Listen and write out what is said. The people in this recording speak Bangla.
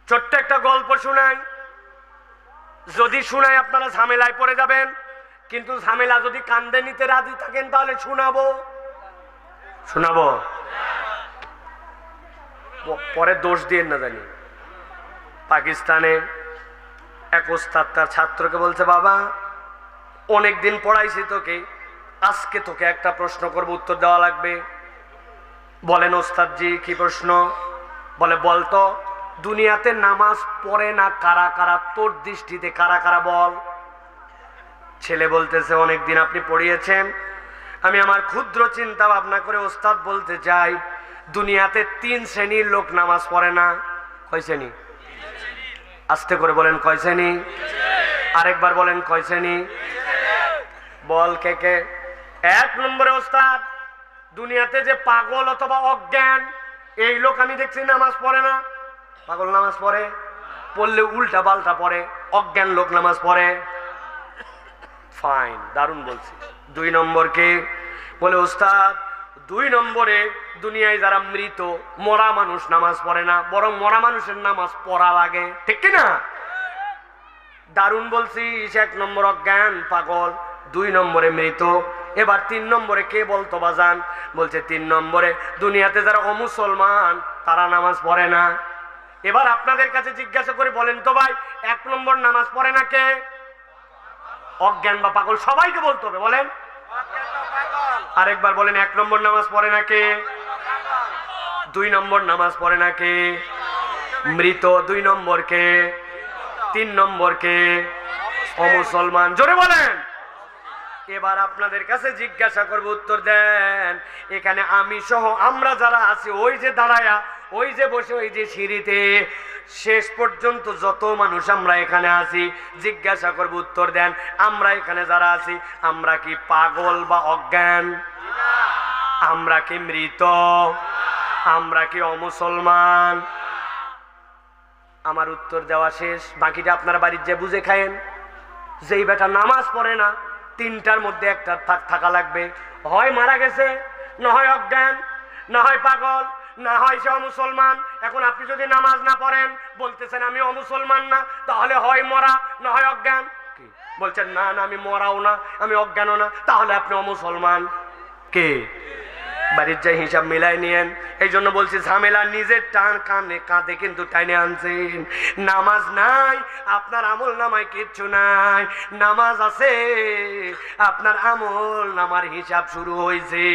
ছোট্ট একটা গল্প শোনাই, যদি শোনাই আপনারা ঝামেলায় পড়ে যাবেন, কিন্তু ঝামেলা যদি কান্দে নিতে রাজি থাকেন তাহলে শোনাবো। শোনাবো, পরে দোষ দিয়ে না জানি। পাকিস্তানে এক ওস্তাদ তার ছাত্রকে বলছে, বাবা অনেকদিন পড়াইছি তোকে, আজকে তোকে একটা প্রশ্ন করব, উত্তর দেওয়া লাগবে। বলেন ওস্তাদজি, কি প্রশ্ন? বলে, বলতো দুনিয়াতে নামাজ পড়ে না কারা কারা, তোর দৃষ্টিতে কারা কারা বল। ছেলে বলতেছে, অনেকদিন আপনি পড়িয়েছেন, আমি আমার ক্ষুদ্র চিন্তা ভাবনা করে ওস্তাদ বলতে চাই, দুনিয়াতে 3 শ্রেণীর লোক নামাজ পড়ে না। কয় শ্রেণী? আস্তে করে বলেন, কয় শ্রেণী? আরেকবার বলেন, কয় শ্রেণী? বল কে কে? 1 নম্বরে ওস্তাদ, দুনিয়াতে যে পাগল অথবা অজ্ঞান এই লোক আমি দেখছি নামাজ পড়ে না। পাগল নামাজ পড়ে, পড়লে উল্টা পাল্টা পড়ে। অজ্ঞান লোক নামাজ পড়ে। ফাইন, দারুণ বলছি। 2 নম্বর কে? বলে ওস্তাদ 2 নম্বরে দুনিয়ায় যারা মৃত মরা মানুষ নামাজ পড়ে না, বরং মরা মানুষের নামাজ পড়া লাগে, ঠিক কি না? দারুণ বলছি। 1 নম্বর অজ্ঞান পাগল, 2 নম্বরে মৃত। এবার 3 নম্বরে কে বলতো বাজান? বলছে 3 নম্বরে দুনিয়াতে যারা অমুসলমান তারা নামাজ পড়ে না। এবার আপনাদের কাছে জিজ্ঞাসা করে বলেন তো ভাই, 1 নম্বর নামাজ পড়ে না কে? অজ্ঞান বা পাগল, সবাইকে বলতে হবে। বলেন আরেকবার বলেন, 1 নম্বর নামাজ পড়ে না কে? 2 নম্বর নামাজ পড়ে না কে? মৃত। 2 নম্বর কে? 3 নম্বর কে? অমুসলমান। জোরে বলেন। এবার আপনাদের কাছে জিজ্ঞাসা করব, উত্তর দেন। এখানে আমি সহ আমরা যারা আছি, ওই যে দাঁড়ায়া, ওই যে বসে, ওই যে সিঁড়িতে, শেষ পর্যন্ত যত মানুষ আমরা এখানে আছি, জিজ্ঞাসা করব, উত্তর দেন। আমরা এখানে যারা আছি, আমরা কি পাগল বা অজ্ঞান? আমরা কি মৃত? আমরা কি অমুসলমান? আমার উত্তর দেওয়া শেষ, বাকিটা আপনারা বাড়ির যে বুঝে খায়েন। যেই বেটা নামাজ পড়ে না, 3টার মধ্যে একটা থাকা লাগবে। হয় মারা গেছে, না হয় অজ্ঞান, না হয় পাগল, না হয় সে অমুসলমান। এখন আপনি যদি নামাজ না পড়েন, বলতেছেন আমি অমুসলমান না, তাহলে হয় মরা না হয় অজ্ঞান। কি বলছেন? না না, আমি মরাও না, আমি অজ্ঞানও না, তাহলে আপনি অমুসলমান। কে? বাড়ির যাই হিসাব মিলাই নিয়েন। এই জন্য বলছি, ঝামেলা নিজের টান কানে কাঁধে কিন্তু টাইনে আনছেন। নামাজ নাই, আপনার আমল নামায় কিচ্ছু নাই। নামাজ আছে, আপনার আমল নামার হিসাব শুরু হয়েছে।